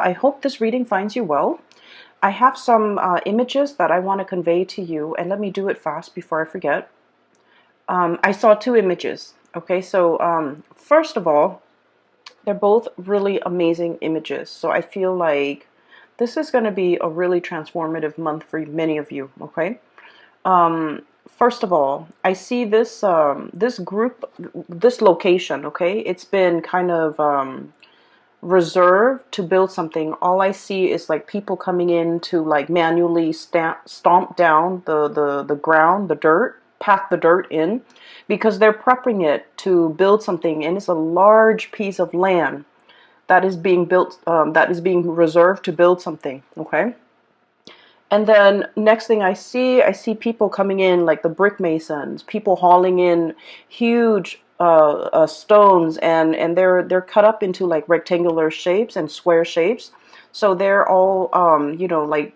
I hope this reading finds you well. I have some images that I want to convey to you, and let me do it fast before I forget. I saw two images. Okay, so first of all, they're both really amazing images. So I feel like this is going to be a really transformative month for many of you. Okay. First of all, I see this group, this location. Okay, it's been kind of reserved to build something. All I see is like people coming in to like manually stomp down the ground, the dirt, pack the dirt in, because they're prepping it to build something, and it's a large piece of land that is being built, that is being reserved to build something. Okay. And then next thing I see people coming in like the brick masons, people hauling in huge stones, and they're cut up into like rectangular shapes and square shapes. So they're all like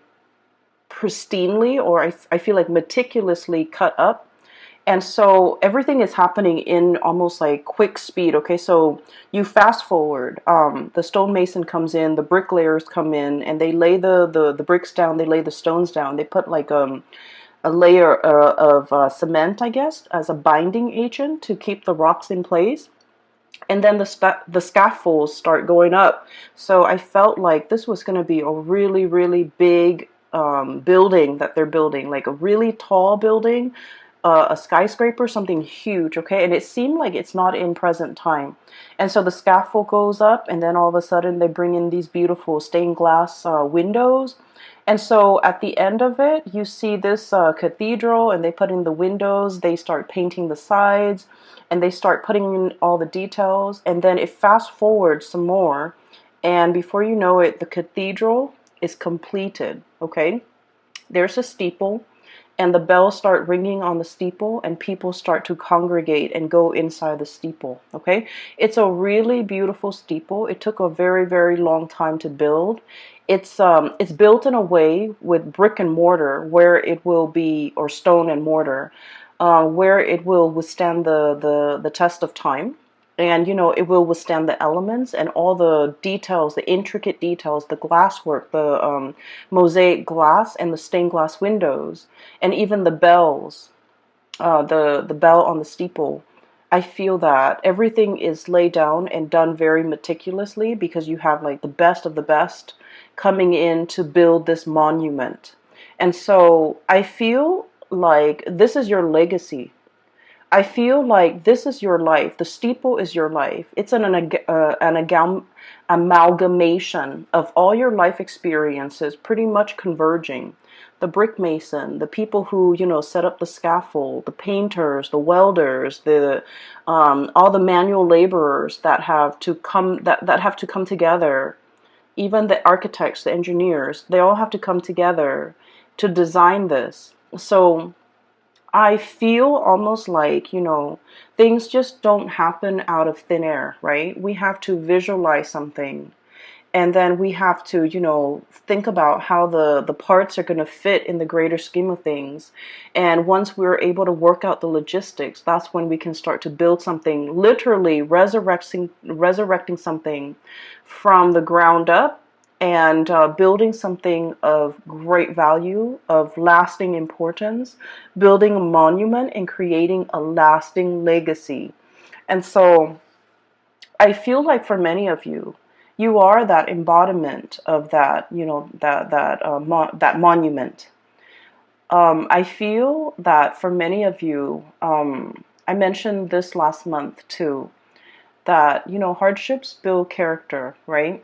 pristinely, or I feel like meticulously cut up. And so everything is happening in almost like quick speed. Okay, so you fast forward. The stonemason comes in, the bricklayers come in, and they lay the bricks down. They lay the stones down. They put like a layer of cement, I guess, as a binding agent to keep the rocks in place. And then the scaffolds start going up. So I felt like this was going to be a really, really big building that they're building, like a really tall building, a skyscraper, something huge, okay? And it seemed like it's not in present time. And so the scaffold goes up, and then all of a sudden they bring in these beautiful stained glass windows. And so at the end of it, you see this cathedral, and they put in the windows, they start painting the sides, and they start putting in all the details. And then it fast forwards some more, and before you know it, the cathedral is completed, okay? There's a steeple, and the bells start ringing on the steeple, and people start to congregate and go inside the steeple. Okay, it's a really beautiful steeple. It took a very, very long time to build. It's built in a way with brick and mortar where it will be, or stone and mortar, where it will withstand the test of time. And it will withstand the elements and all the details, the intricate details, the glasswork, the mosaic glass, and the stained glass windows, and even the bells, the bell on the steeple. I feel that everything is laid down and done very meticulously, because you have like the best of the best coming in to build this monument. And so I feel like this is your legacy. I feel like this is your life. The steeple is your life. It's amalgamation of all your life experiences, pretty much converging. The brick mason, the people who set up the scaffold, the painters, the welders, the all the manual laborers that have to come that have to come together. Even the architects, the engineers, they all have to come together to design this. So I feel almost like, things just don't happen out of thin air, right? We have to visualize something, and then we have to, think about how the parts are going to fit in the greater scheme of things. And once we're able to work out the logistics, that's when we can start to build something, literally resurrecting something from the ground up, and building something of great value, of lasting importance, building a monument and creating a lasting legacy. And so I feel like for many of you, you are that embodiment of that, that monument. I feel that for many of you, I mentioned this last month too, that hardships build character, right?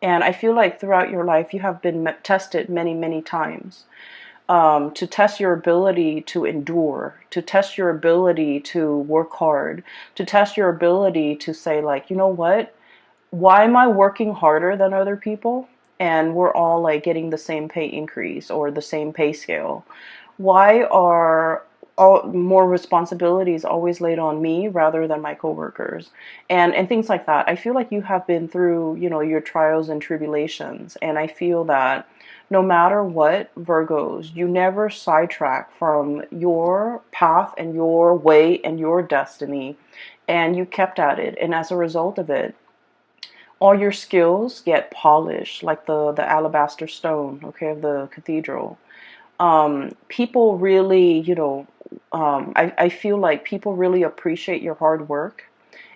And I feel like throughout your life, you have been tested many, many times, to test your ability to endure, to test your ability to work hard, to test your ability to say, like, you know what? Why am I working harder than other people? And we're all like getting the same pay increase or the same pay scale. Why are all more responsibilities always laid on me rather than my coworkers, and things like that? I feel like you have been through, your trials and tribulations, and I feel that no matter what, Virgos, you never sidetrack from your path and your way and your destiny, and you kept at it. And as a result of it, All your skills get polished like the alabaster stone, okay, of the cathedral. People really, I feel like people really appreciate your hard work,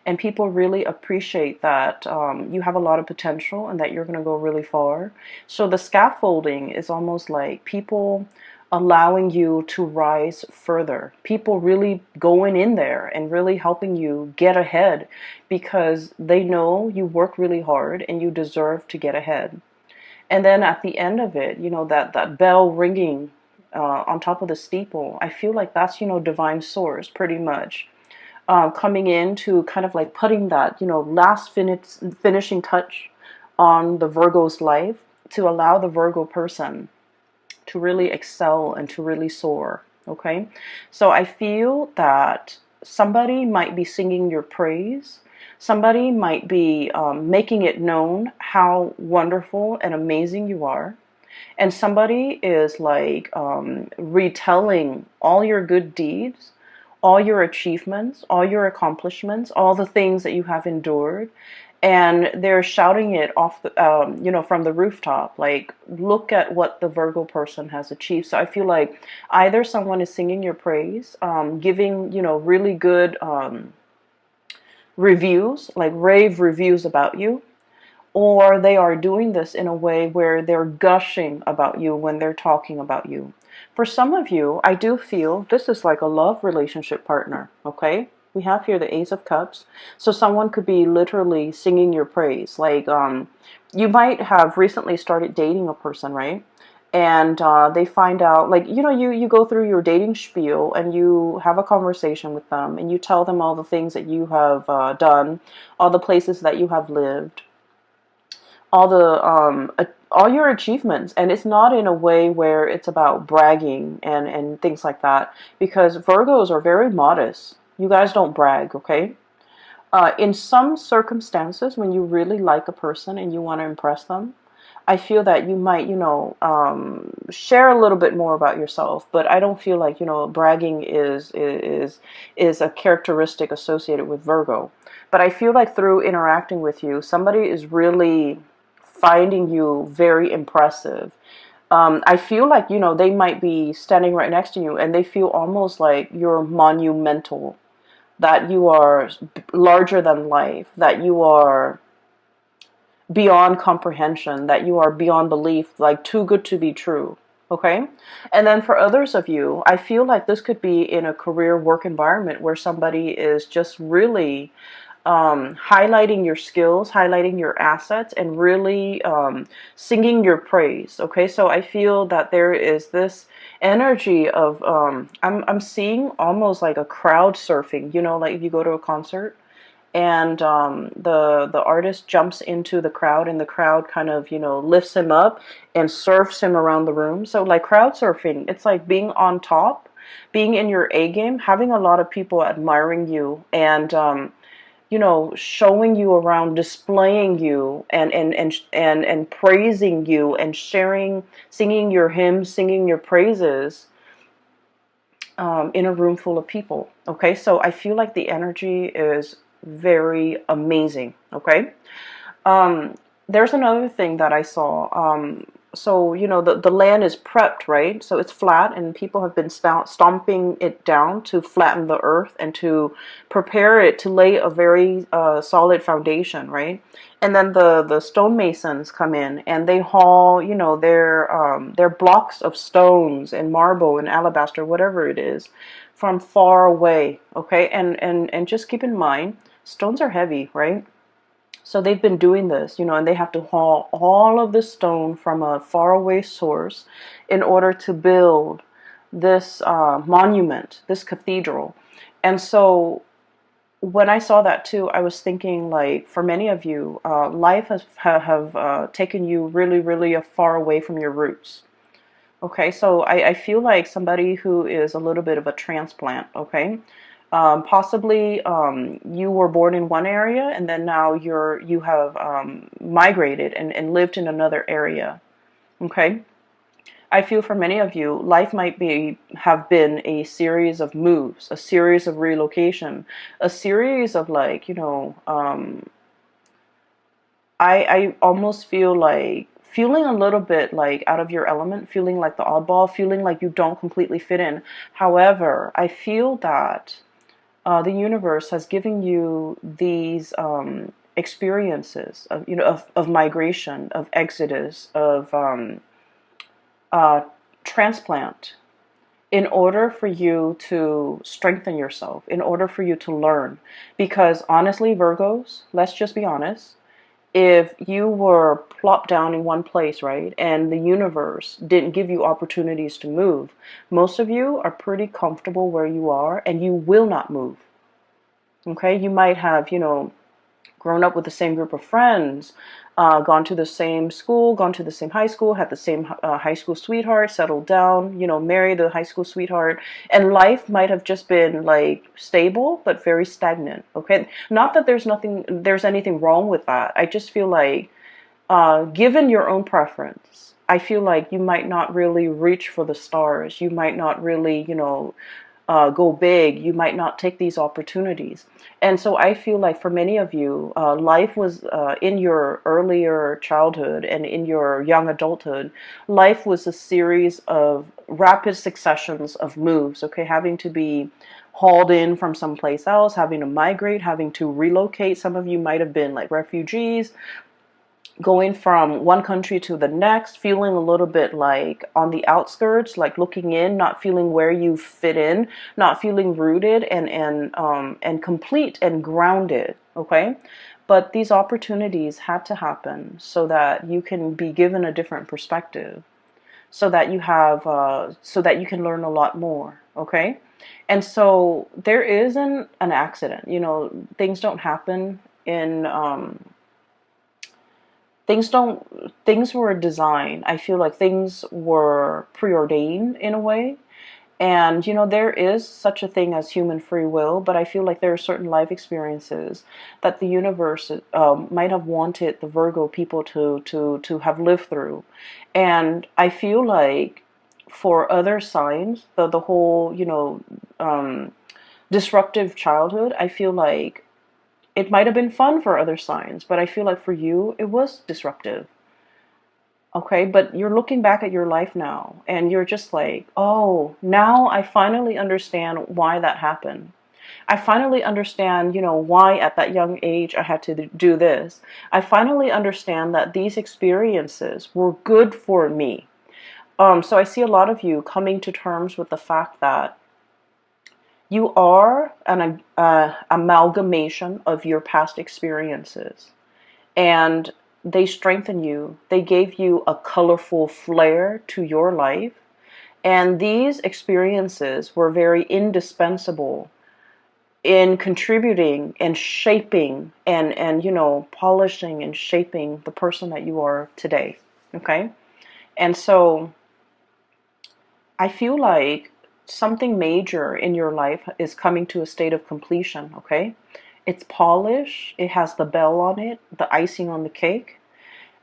and people really appreciate that you have a lot of potential and that you're going to go really far. So the scaffolding is almost like people allowing you to rise further. People really going in there and really helping you get ahead because they know you work really hard and you deserve to get ahead. And then at the end of it, that bell ringing on top of the steeple, I feel like that's, divine source pretty much coming in to kind of like putting that, last finishing touch on the Virgo's life to allow the Virgo person to really excel and to really soar. Okay. So I feel that somebody might be singing your praise. Somebody might be making it known how wonderful and amazing you are. And somebody is like retelling all your good deeds, all your achievements, all your accomplishments, all the things that you have endured, and they're shouting it off the, from the rooftop. Like, look at what the Virgo person has achieved. So I feel like either someone is singing your praise, giving really good reviews, like rave reviews about you, or they are doing this in a way where they're gushing about you when they're talking about you. For some of you, I do feel this is like a love relationship partner, okay? We have here the Ace of Cups. So someone could be literally singing your praise. Like, you might have recently started dating a person, right? And they find out, like, you go through your dating spiel and you have a conversation with them and you tell them all the things that you have done, all the places that you have lived, all your achievements. And it's not in a way where it's about bragging and things like that, because Virgos are very modest. You guys don't brag, okay? In some circumstances, when you really like a person and you want to impress them, I feel that you might, share a little bit more about yourself. But I don't feel like, bragging is a characteristic associated with Virgo. But I feel like through interacting with you, somebody is really finding you very impressive. I feel like, they might be standing right next to you and they feel almost like you're monumental, that you are larger than life, that you are beyond comprehension, that you are beyond belief, like too good to be true. Okay? And then for others of you, I feel like this could be in a career work environment where somebody is just really highlighting your skills, highlighting your assets, and really singing your praise. Okay, so I feel that there is this energy of I'm seeing almost like a crowd surfing. Like if you go to a concert and the artist jumps into the crowd and the crowd kind of lifts him up and surfs him around the room. So like crowd surfing, it's like being on top, being in your A game, having a lot of people admiring you and showing you around, displaying you, and praising you, and sharing, singing your hymns, singing your praises in a room full of people. Okay, so I feel like the energy is very amazing. Okay, there's another thing that I saw. So, the land is prepped, right? So it's flat, and people have been stomping it down to flatten the earth and to prepare it to lay a very solid foundation, right? And then the stonemasons come in and they haul, their blocks of stones and marble and alabaster, whatever it is, from far away, okay? And just keep in mind, stones are heavy, right? So they've been doing this, and they have to haul all of this stone from a faraway source in order to build this monument, this cathedral. And so when I saw that too, I was thinking, like, for many of you, life has have taken you really, really far away from your roots. Okay, so I feel like somebody who is a little bit of a transplant, okay? Possibly you were born in one area and then now you have migrated and lived in another area. Okay, I feel for many of you, life might have been a series of moves, a series of relocation, a series of, like, I almost feel like feeling a little bit like out of your element, feeling like the oddball, feeling like you don't completely fit in. However, I feel that the universe has given you these experiences of, of migration, of exodus, of uh, transplant, in order for you to strengthen yourself, in order for you to learn. Because honestly, Virgos, let's just be honest, if you were plopped down in one place, right, and the universe didn't give you opportunities to move, most of you are pretty comfortable where you are and you will not move. Okay, you might have, grown up with the same group of friends, gone to the same school, gone to the same high school, had the same high school sweetheart, settled down, married a high school sweetheart, and life might have just been like stable but very stagnant. Okay, not that there's anything wrong with that. I just feel like, given your own preference, I feel like you might not really reach for the stars. You might not really, go big. You might not take these opportunities. And so I feel like for many of you, life was, in your earlier childhood and in your young adulthood, life was a series of rapid successions of moves, okay, having to be hauled in from someplace else, having to migrate, having to relocate. Some of you might have been like refugees, going from one country to the next, feeling a little bit like on the outskirts, like looking in, not feeling where you fit in, not feeling rooted and complete and grounded. Okay, but these opportunities had to happen so that you can be given a different perspective, so that you have, so that you can learn a lot more. Okay, and so there isn't an accident. Things don't happen in. Things were designed. I feel like things were preordained in a way. And there is such a thing as human free will, but I feel like there are certain life experiences that the universe might have wanted the Virgo people to have lived through. And I feel like for other signs, the whole, disruptive childhood, I feel like it might have been fun for other signs, but I feel like for you, it was disruptive. Okay, but you're looking back at your life now and you're just like, oh, now I finally understand why that happened. I finally understand, why at that young age I had to do this. I finally understand that these experiences were good for me. So I see a lot of you coming to terms with the fact that you are an amalgamation of your past experiences, and they strengthen you. They gave you a colorful flair to your life, and these experiences were very indispensable in contributing and shaping and polishing and shaping the person that you are today. Okay, and so I feel like something major in your life is coming to a state of completion, okay? It's polished, it has the bell on it, the icing on the cake.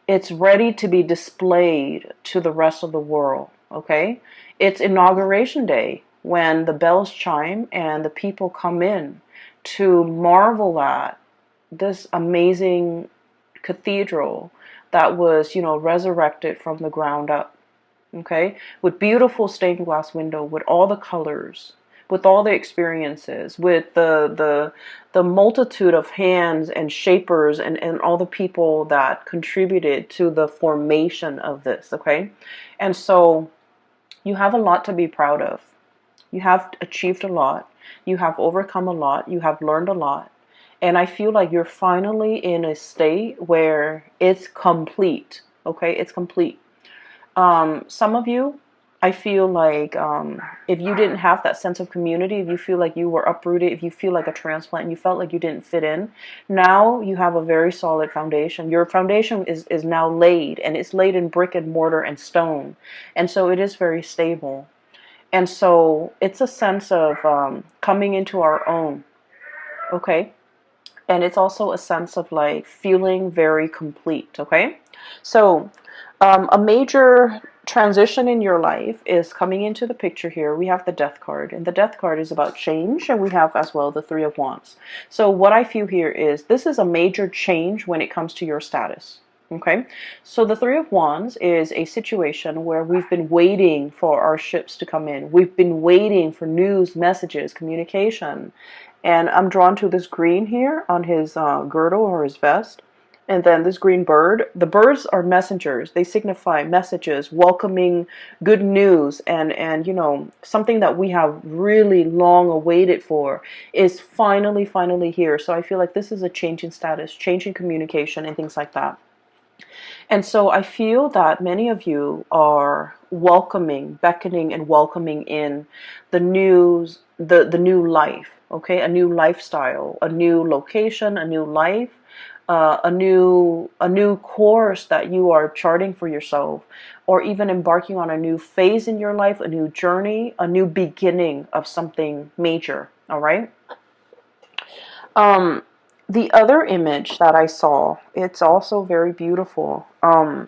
It's ready to be displayed to the rest of the world, okay? It's inauguration day when the bells chime and the people come in to marvel at this amazing cathedral that was, resurrected from the ground up. Okay, with beautiful stained glass window, with all the colors, with all the experiences, with the multitude of hands and shapers and all the people that contributed to the formation of this. Okay, and so you have a lot to be proud of. You have achieved a lot. You have overcome a lot. You have learned a lot. And I feel like you're finally in a state where it's complete. Okay, it's complete. Some of you, I feel like, if you didn't have that sense of community, if you feel like you were uprooted, if you feel like a transplant, and you felt like you didn't fit in, now you have a very solid foundation. Your foundation is now laid, and it's laid in brick and mortar and stone. And so it is very stable. And so it's a sense of coming into our own, okay? And it's also a sense of like feeling very complete, okay? So a major transition in your life is coming into the picture here. We have the Death card, and the Death card is about change, and we have as well the Three of Wands. So what I feel here is this is a major change when it comes to your status. Okay, so the Three of Wands is a situation where we've been waiting for our ships to come in. We've been waiting for news, messages, communication. And I'm drawn to this green here on his girdle or his vest. And then this green bird. The birds are messengers. They signify messages, welcoming good news, and you know, something that we have really long awaited for is finally here. So I feel like this is a change in status, change in communication, and things like that. And so I feel that many of you are welcoming, beckoning and welcoming in the news, the new life, okay? A new lifestyle, a new location, a new life, a new course that you are charting for yourself, or even embarking on a new phase in your life, a new journey, a new beginning of something major, all right? The other image that I saw, it's also very beautiful. I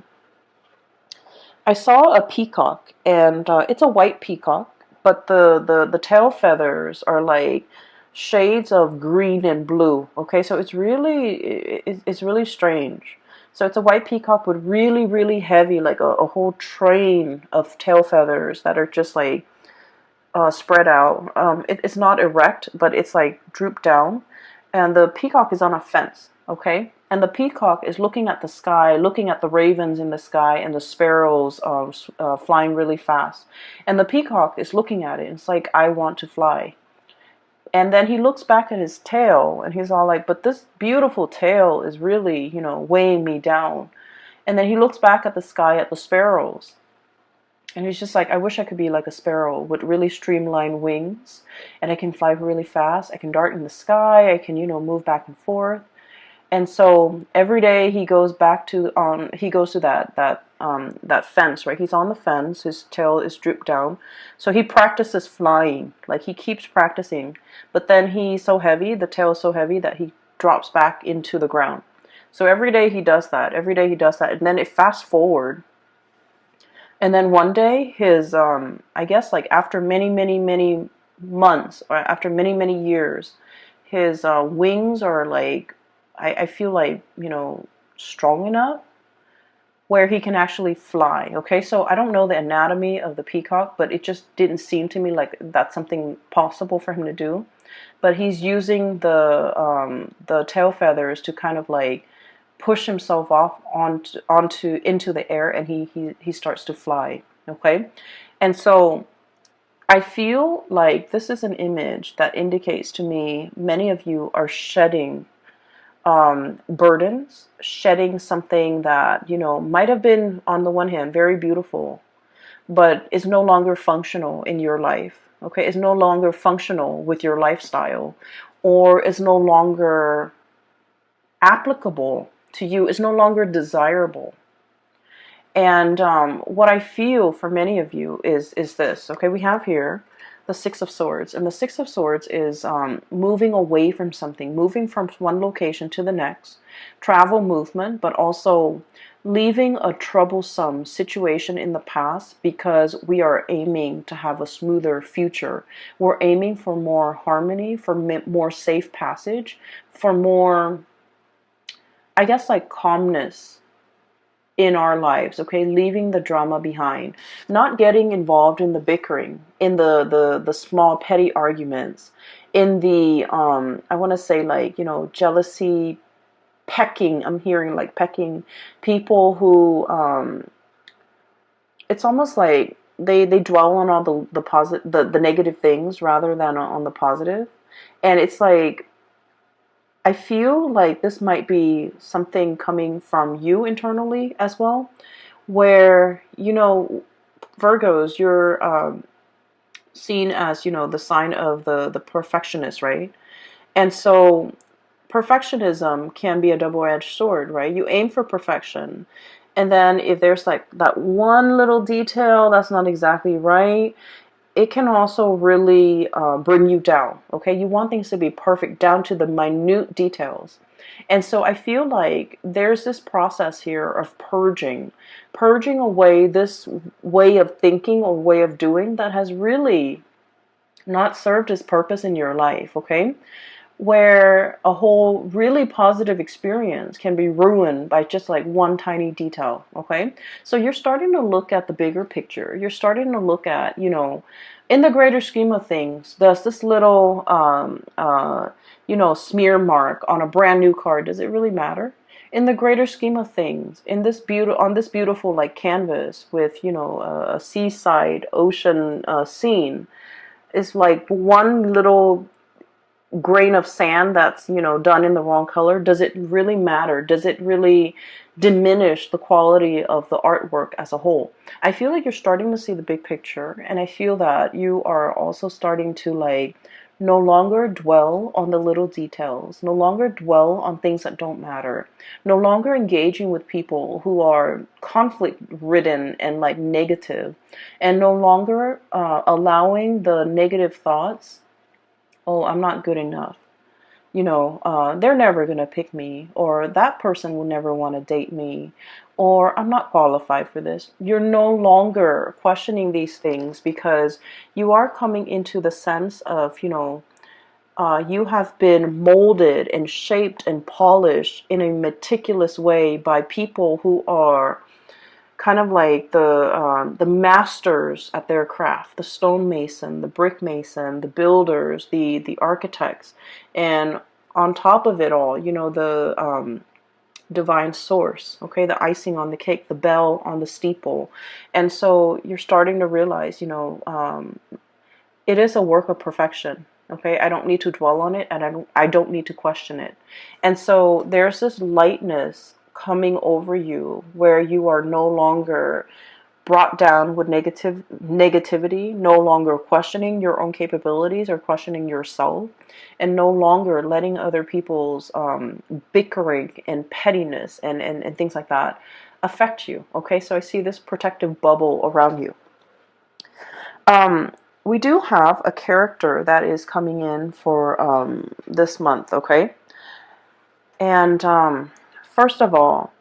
saw a peacock, and it's a white peacock, but the tail feathers are like shades of green and blue. Okay, so it's really strange. So it's a white peacock with really heavy, like a whole train of tail feathers that are just like spread out. It's not erect, but it's like drooped down. And the peacock is on a fence, okay? And the peacock is looking at the sky, looking at the ravens in the sky and the sparrows flying really fast. And the peacock is looking at it. It's like, I want to fly. And then he looks back at his tail and he's all like, but this beautiful tail is really, you know, weighing me down. And then he looks back at the sky at the sparrows. And he's just like, I wish I could be like a sparrow with really streamlined wings, and I can fly really fast. I can dart in the sky. I can, you know, move back and forth. And so every day he goes back to that fence, right? He's on the fence. His tail is drooped down, so he practices flying. Like he keeps practicing, but then he's so heavy. The tail is so heavy that he drops back into the ground. So every day he does that. Every day he does that, and then it fast forward. And then one day, his, I guess like after many months, or after many years, his wings are like, I feel like, you know, strong enough where he can actually fly. Okay, so I don't know the anatomy of the peacock, but it just didn't seem to me like that's something possible for him to do. But he's using the tail feathers to kind of like push himself off onto into the air, and he starts to fly. Okay, and so I feel like this is an image that indicates to me many of you are shedding burdens, shedding something that, you know, might have been on the one hand very beautiful, but is no longer functional in your life. Okay, is no longer functional with your lifestyle, or is no longer applicable to you, is no longer desirable. And what I feel for many of you is this. Okay, we have here the Six of Swords, and the Six of Swords is moving away from something, moving from one location to the next, travel, movement, but also leaving a troublesome situation in the past because we are aiming to have a smoother future. We're aiming for more harmony, for more safe passage, for more, I guess, like calmness in our lives, okay? Leaving the drama behind, not getting involved in the bickering, in the small petty arguments, in the I want to say, like, you know, jealousy, pecking. I'm hearing like pecking, people who it's almost like they dwell on all the positive, the negative things rather than on the positive. And it's like, I feel like this might be something coming from you internally as well, where, you know, Virgos, you're seen as, you know, the sign of the perfectionist, right? And so perfectionism can be a double-edged sword, right? You aim for perfection, and then if there's like that one little detail that's not exactly right, it can also really bring you down. Okay, you want things to be perfect down to the minute details. And so I feel like there's this process here of purging away this way of thinking or way of doing that has really not served its purpose in your life, okay? Where a whole really positive experience can be ruined by just like one tiny detail, okay? So you're starting to look at the bigger picture. You're starting to look at, in the greater scheme of things, does this little, smear mark on a brand new car, does it really matter? In the greater scheme of things, on this beautiful like canvas with, a seaside ocean scene, is like one little grain of sand that's done in the wrong color. Does it really matter? Does it really diminish the quality of the artwork as a whole? I feel like you're starting to see the big picture, and I feel that you are also starting to like no longer dwell on the little details, no longer dwell on things that don't matter, no longer engaging with people who are conflict ridden and like negative, and no longer allowing the negative thoughts. Oh, I'm not good enough. They're never going to pick me, or that person will never want to date me, or I'm not qualified for this. You're no longer questioning these things because you are coming into the sense of, you have been molded and shaped and polished in a meticulous way by people who are kind of like the masters at their craft, the stonemason, the brick mason, the builders, the architects, and on top of it all, the divine source, okay, the icing on the cake, the bell on the steeple. And so you're starting to realize, it is a work of perfection. Okay, I don't need to dwell on it, and I don't need to question it. And so there's this lightness coming over you where you are no longer brought down with negativity, no longer questioning your own capabilities or questioning yourself, and no longer letting other people's bickering and pettiness and things like that affect you. Okay, so I see this protective bubble around you. Um, we do have a character that is coming in for this month, okay? And first of all,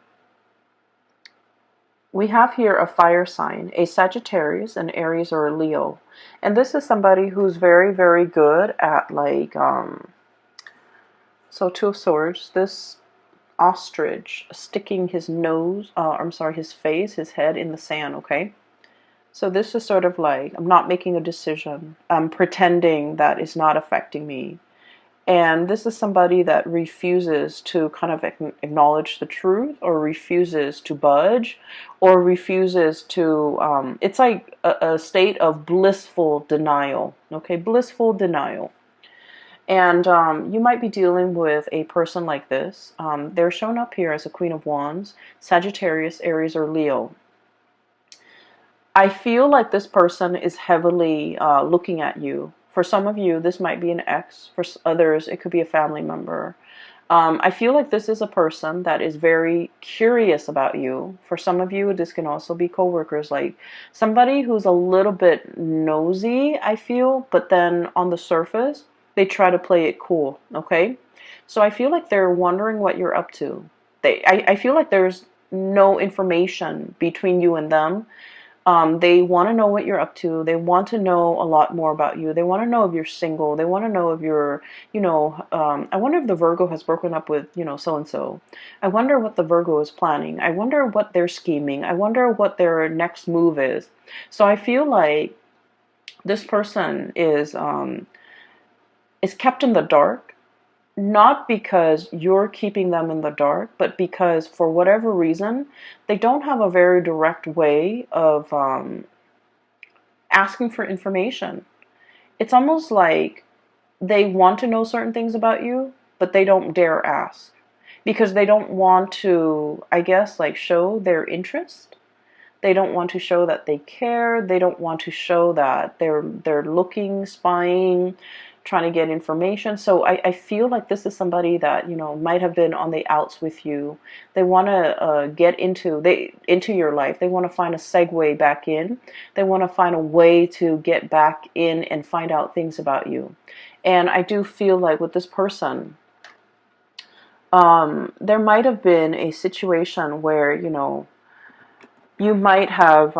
we have here a fire sign, a Sagittarius, an Aries, or a Leo. And this is somebody who's very, very good at like, so Two of Swords, this ostrich sticking his nose, his face, his head in the sand, okay? So this is sort of like, I'm not making a decision. I'm pretending that it's not affecting me. And this is somebody that refuses to kind of acknowledge the truth, or refuses to budge, or refuses to, it's like a state of blissful denial, okay? Blissful denial. And you might be dealing with a person like this. They're shown up here as a Queen of Wands, Sagittarius, Aries, or Leo. I feel like this person is heavily looking at you. For some of you, this might be an ex. For others, it could be a family member. I feel like this is a person that is very curious about you. For some of you, this can also be coworkers, like somebody who's a little bit nosy, I feel, but then on the surface, they try to play it cool, okay? So I feel like they're wondering what you're up to. I feel like there's no information between you and them. They want to know what you're up to. They want to know a lot more about you. They want to know if you're single. They want to know if you're, I wonder if the Virgo has broken up with, so-and-so. I wonder what the Virgo is planning. I wonder what they're scheming. I wonder what their next move is. So I feel like this person is kept in the dark. Not because you're keeping them in the dark, but because for whatever reason, they don't have a very direct way of asking for information. It's almost like they want to know certain things about you, but they don't dare ask because they don't want to, I guess, like show their interest. They don't want to show that they care. They don't want to show that they're looking, spying, trying to get information. So I feel like this is somebody that might have been on the outs with you. They want to get into your life. They want to find a segue back in. They want to find a way to get back in and find out things about you. And I do feel like with this person, There might have been a situation where, you know, you might have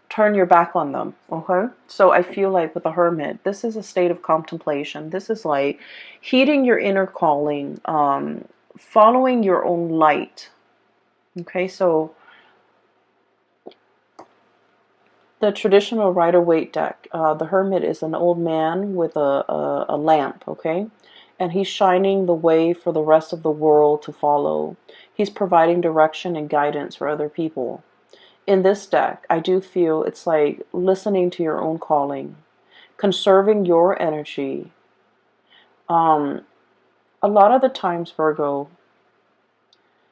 turned your back on them. Okay, so I feel like with the Hermit, this is a state of contemplation. This is like heeding your inner calling, following your own light. Okay, so the traditional Rider-Waite deck, the Hermit is an old man with a lamp, okay? And he's shining the way for the rest of the world to follow. He's providing direction and guidance for other people. In this deck, I do feel it's like listening to your own calling, conserving your energy. Um, a lot of the times, Virgo,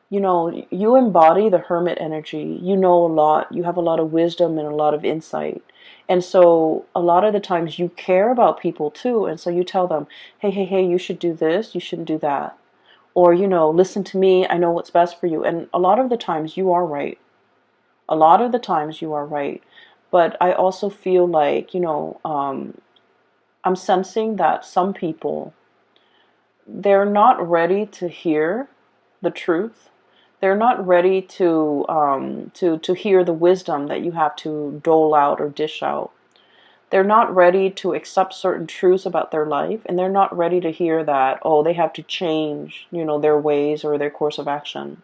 you know, you embody the Hermit energy. You know a lot. You have a lot of wisdom and a lot of insight. And so a lot of the times you care about people too. And so you tell them, hey, hey, hey, you should do this. You shouldn't do that. Or, you know, listen to me. I know what's best for you. And a lot of the times you are right. A lot of the times you are right. But I also feel like, you know, I'm sensing that some people, they're not ready to hear the truth. They're not ready to hear the wisdom that you have to dole out or dish out. They're not ready to accept certain truths about their life, and they're not ready to hear that, oh, they have to change, you know, their ways or their course of action.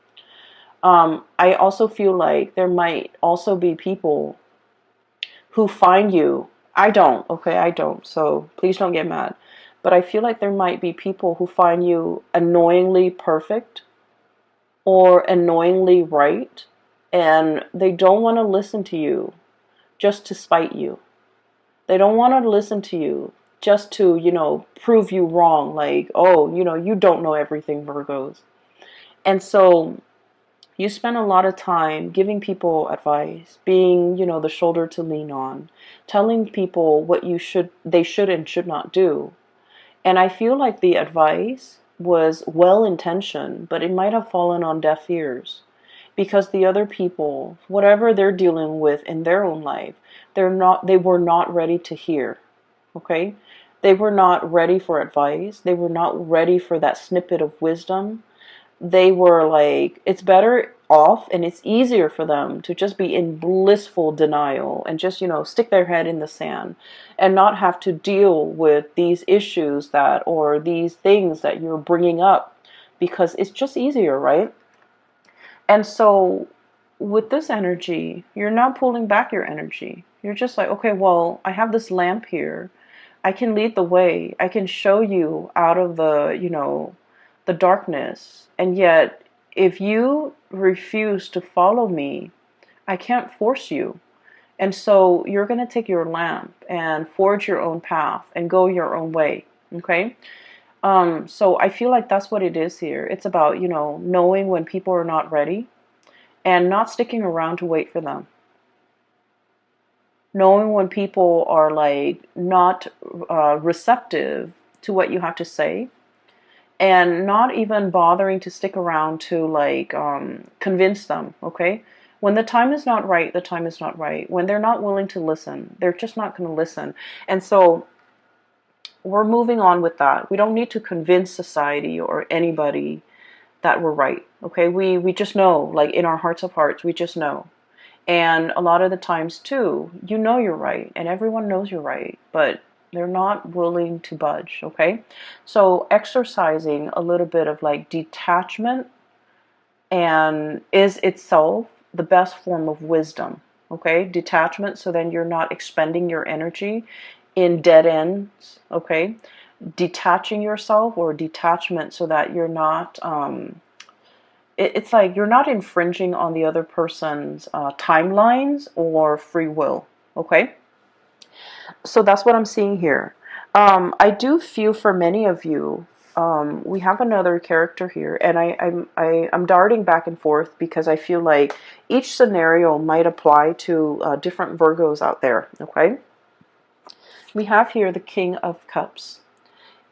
I also feel like there might also be people who find you. I don't, okay, I don't, so please don't get mad. But I feel like there might be people who find you annoyingly perfect or annoyingly right, and they don't want to listen to you just to spite you. They don't want to listen to you just to, you know, prove you wrong. Like, oh, you know, you don't know everything, Virgos. And so you spend a lot of time giving people advice, being, you know, the shoulder to lean on, telling people what they should and should not do. And I feel like the advice was well intentioned, but it might have fallen on deaf ears because the other people, whatever they're dealing with in their own life, they were not ready to hear. Okay? They were not ready for advice. They were not ready for that snippet of wisdom. They were like, it's better off and it's easier for them to just be in blissful denial and just, you know, stick their head in the sand and not have to deal with these issues that, or these things that you're bringing up, because it's just easier, right? And so with this energy, you're not pulling back your energy. You're just like, okay, well, I have this lamp here. I can lead the way. I can show you out of the, you know, the darkness. And yet, if you refuse to follow me, I can't force you. And so you're going to take your lamp and forge your own path and go your own way. Okay? So I feel like that's what it is here. It's about, you know, knowing when people are not ready and not sticking around to wait for them. Knowing when people are like not receptive to what you have to say, and not even bothering to stick around to like convince them. Okay, when the time is not right, the time is not right. When they're not willing to listen, they're just not going to listen. And so we're moving on with that. We don't need to convince society or anybody that we're right. Okay, we just know, like in our hearts of hearts, we just know. And a lot of the times too, you know you're right, and everyone knows you're right, but they're not willing to budge. Okay, so exercising a little bit of like detachment and is itself the best form of wisdom. Okay, detachment, so then you're not expending your energy in dead ends. Okay, detaching yourself, or detachment, so that you're not it's like you're not infringing on the other person's timelines or free will. Okay, so that's what I'm seeing here. I do feel for many of you, we have another character here, and I'm darting back and forth because I feel like each scenario might apply to different Virgos out there. Okay, we have here the King of Cups.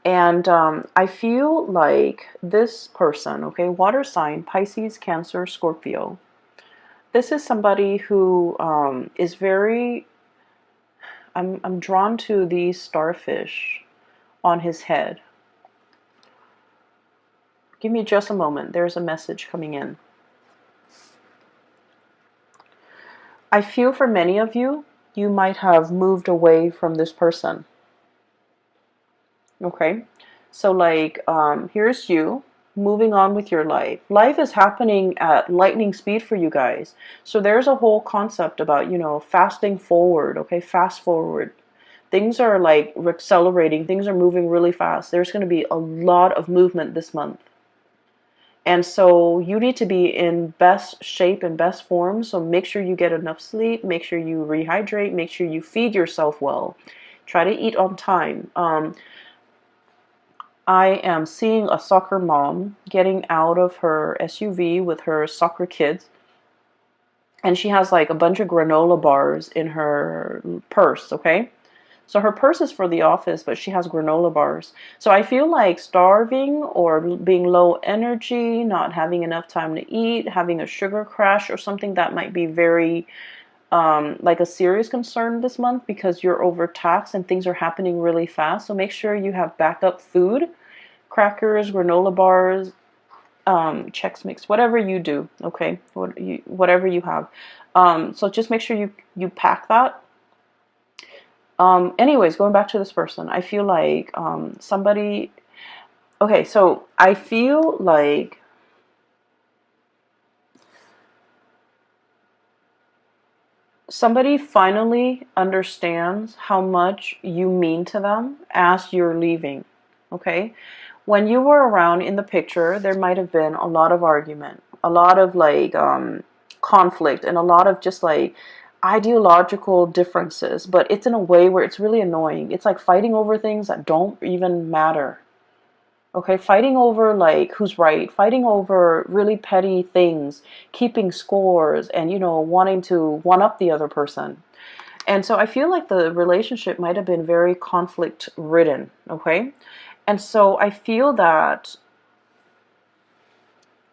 And I feel like this person, okay, water sign, Pisces, Cancer, Scorpio. This is somebody who is very, I'm drawn to these starfish on his head. Give me just a moment. There's a message coming in. I feel for many of you, you might have moved away from this person. Okay? So like, here's you moving on with your life. Life is happening at lightning speed for you guys. So there's a whole concept about, you know, fasting forward, okay? Fast forward. Things are like accelerating. Things are moving really fast. There's going to be a lot of movement this month. And so you need to be in best shape and best form. So make sure you get enough sleep. Make sure you rehydrate. Make sure you feed yourself well. Try to eat on time. I am seeing a soccer mom getting out of her SUV with her soccer kids. And she has like a bunch of granola bars in her purse, okay? So her purse is for the office, but she has granola bars. So I feel like starving or being low energy, not having enough time to eat, having a sugar crash or something that might be very like a serious concern this month because you're overtaxed and things are happening really fast. So make sure you have backup food, crackers, granola bars, Chex Mix, whatever you do, okay? Whatever you have. So just make sure you pack that. Anyways, going back to this person, I feel like somebody. Okay, so I feel like somebody finally understands how much you mean to them as you're leaving. Okay, when you were around in the picture, there might have been a lot of argument, a lot of like conflict, and a lot of just like ideological differences, but it's in a way where it's really annoying. It's like fighting over things that don't even matter. Okay, fighting over like who's right, fighting over really petty things, keeping scores, and you know, wanting to one up the other person. And so I feel like the relationship might have been very conflict ridden, okay? And so I feel that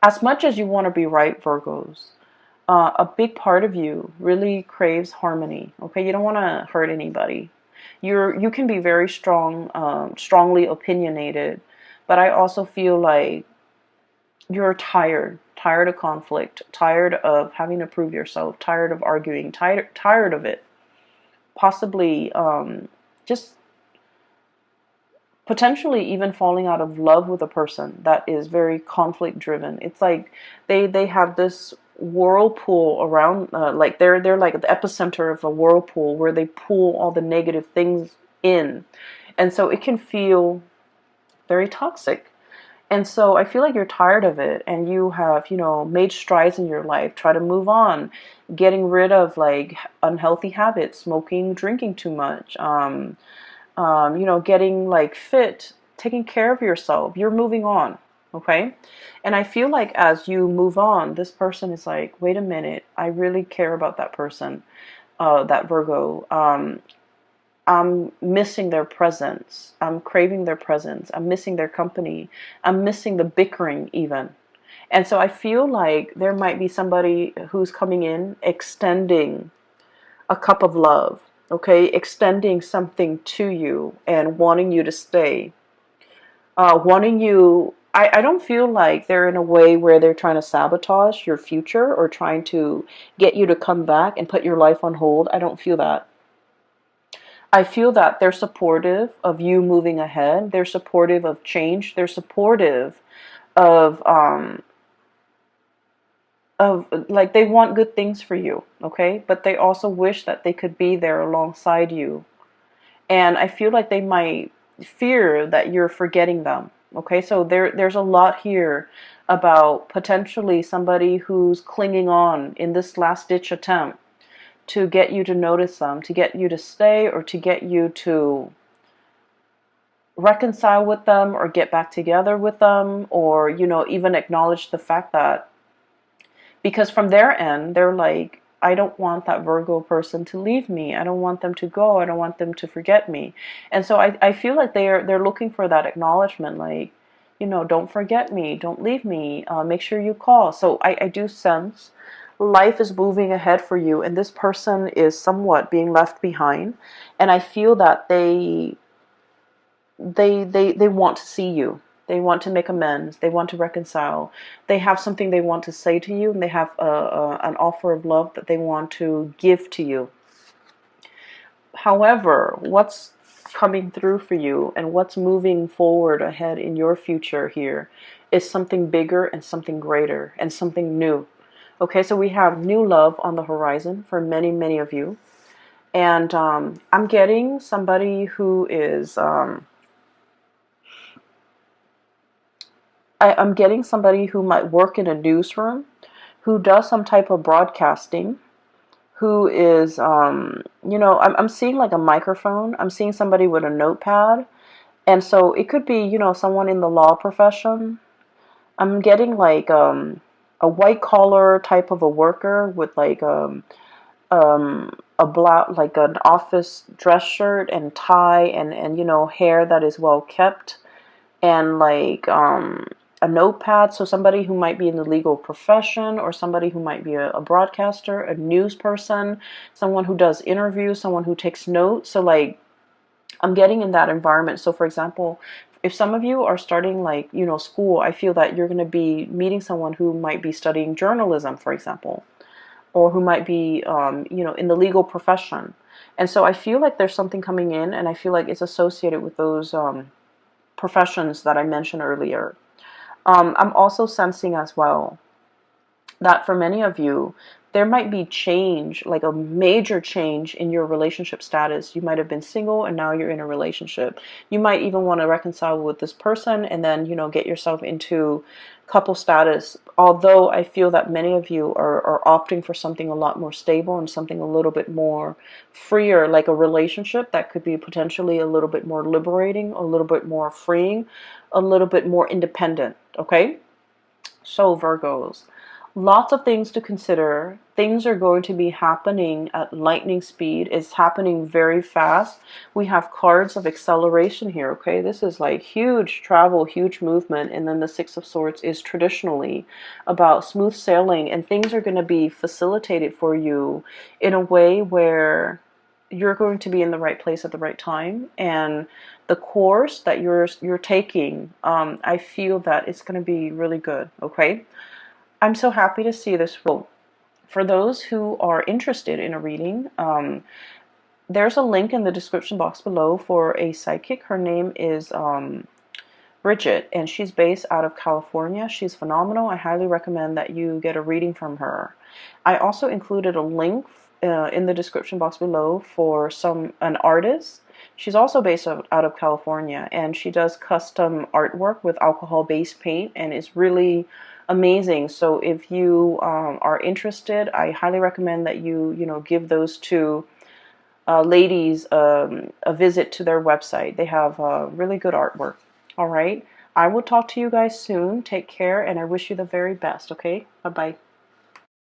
as much as you want to be right, Virgos, a big part of you really craves harmony. Okay, you don't want to hurt anybody. You can be very strong, strongly opinionated, but I also feel like you're tired of conflict, tired of having to prove yourself, tired of arguing, tired of it. Possibly, just potentially even falling out of love with a person that is very conflict driven. It's like they have this whirlpool around, like they're like the epicenter of a whirlpool where they pull all the negative things in, and so it can feel very toxic. And so I feel like you're tired of it, and you have, you know, made strides in your life, try to move on, getting rid of like unhealthy habits, smoking, drinking too much, you know, getting like fit, taking care of yourself. You're moving on, okay? And I feel like as you move on, this person is like, wait a minute, I really care about that person, that Virgo. I'm missing their presence. I'm craving their presence. I'm missing their company. I'm missing the bickering even. And so I feel like there might be somebody who's coming in extending a cup of love, okay? Extending something to you and wanting you to stay. Wanting you, I don't feel like they're in a way where they're trying to sabotage your future or trying to get you to come back and put your life on hold. I don't feel that. I feel that they're supportive of you moving ahead. They're supportive of change. They're supportive of like they want good things for you, okay? But they also wish that they could be there alongside you. And I feel like they might fear that you're forgetting them. Okay, so there's a lot here about potentially somebody who's clinging on in this last ditch attempt to get you to notice them, to get you to stay, or to get you to reconcile with them or get back together with them, or, you know, even acknowledge the fact that, because from their end, they're like, I don't want that Virgo person to leave me. I don't want them to go. I don't want them to forget me. And so I feel like they're looking for that acknowledgement, like, you know, don't forget me, don't leave me, make sure you call. So I do sense life is moving ahead for you, and this person is somewhat being left behind. And I feel that they want to see you. They want to make amends. They want to reconcile. They have something they want to say to you, and they have an offer of love that they want to give to you. However, what's coming through for you and what's moving forward ahead in your future here is something bigger and something greater and something new. Okay, so we have new love on the horizon for many, many of you. And I'm getting somebody who is, I'm getting somebody who might work in a newsroom, who does some type of broadcasting, who is, I'm seeing like a microphone. I'm seeing somebody with a notepad. And so it could be, someone in the law profession. I'm getting like a white collar type of a worker with like a black, like an office dress shirt and tie and hair that is well kept, and like a notepad. So somebody who might be in the legal profession, or somebody who might be a broadcaster, a news person, someone who does interviews, someone who takes notes. So like I'm getting in that environment. So for example, if some of you are starting like, school, I feel that you're going to be meeting someone who might be studying journalism, for example, or who might be, in the legal profession. And so I feel like there's something coming in, and I feel like it's associated with those professions that I mentioned earlier. I'm also sensing as well that for many of you, there might be change, like a major change in your relationship status. You might have been single and now you're in a relationship. You might even want to reconcile with this person and then, get yourself into couple status. Although I feel that many of you are opting for something a lot more stable and something a little bit more freer, like a relationship that could be potentially a little bit more liberating, a little bit more freeing, a little bit more independent. Okay? So Virgos, lots of things to consider. Things are going to be happening at lightning speed. It's happening very fast. We have cards of acceleration here, okay? This is like huge travel, huge movement. And then the Six of Swords is traditionally about smooth sailing. And things are going to be facilitated for you in a way where you're going to be in the right place at the right time. And the course that you're taking, I feel that it's going to be really good, okay? I'm so happy to see this. For those who are interested in a reading, there's a link in the description box below for a psychic. Her name is Bridget, and she's based out of California. She's phenomenal. I highly recommend that you get a reading from her. I also included a link in the description box below for an artist. She's also based out of California, and she does custom artwork with alcohol-based paint, and it's really amazing. So if you are interested, I highly recommend that you give those two ladies a visit to their website. They have really good artwork. All right. I will talk to you guys soon. Take care, and I wish you the very best, okay? Bye-bye.